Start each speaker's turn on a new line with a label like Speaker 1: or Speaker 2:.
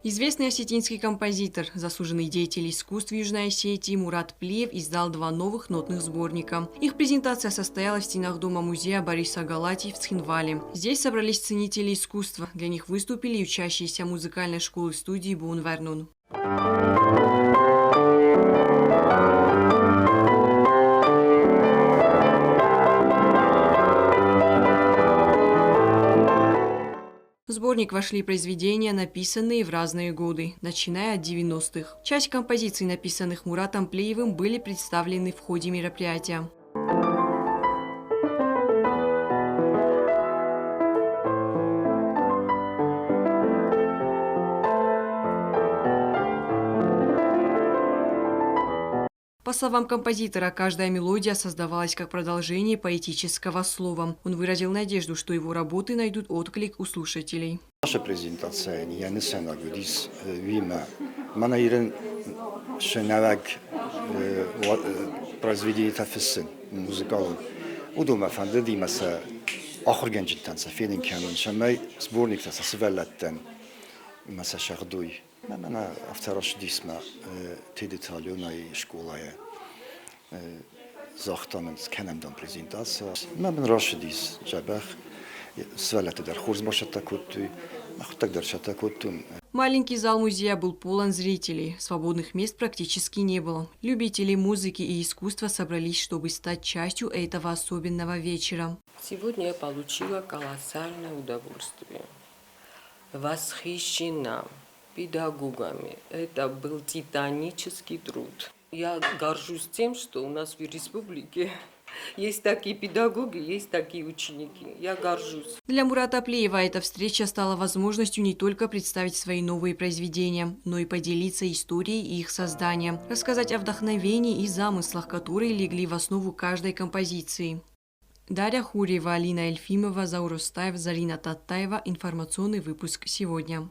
Speaker 1: Известный осетинский композитор, заслуженный деятель искусств Южной Осетии Мурат Плиев издал 2 новых нотных сборника. Их презентация состоялась в стенах Дома-музея Бориса Галати в Цхинвале. Здесь собрались ценители искусства. Для них выступили и учащиеся музыкальной школы-студии Бун Вернун. В сборник вошли произведения, написанные в разные годы, начиная от 90-х. Часть композиций, написанных Муратом Плиевым, были представлены в ходе мероприятия. По словам композитора, каждая мелодия создавалась как продолжение поэтического слова. Он выразил надежду, что его работы найдут отклик у слушателей.
Speaker 2: Наша презентация не несена гудис вима. Манайрен шенавак произведение тафисын музыкалом. Удума фандеди маса ахырген життан сафелин канун шамай сборник тасасвеллаттан маса шагдуй. Мана автораш дисма тедиталионай школая захтанс кенемдан презентация. Ман рашидис жабах свеллаты дар хурз башата куттуй.
Speaker 1: Маленький зал музея был полон зрителей. Свободных мест практически не было. Любители музыки и искусства собрались, чтобы стать частью этого особенного вечера.
Speaker 3: Сегодня я получила колоссальное удовольствие. Восхищена педагогами. Это был титанический труд. Я горжусь тем, что у нас в республике есть такие педагоги, есть такие ученики. Я горжусь.
Speaker 1: Для Мурата Плиева эта встреча стала возможностью не только представить свои новые произведения, но и поделиться историей их создания, рассказать о вдохновении и замыслах, которые легли в основу каждой композиции. Дарья Хурьева, Алина Эльфимова, Заур Устаев, Зарина Таттаева. Информационный выпуск сегодня.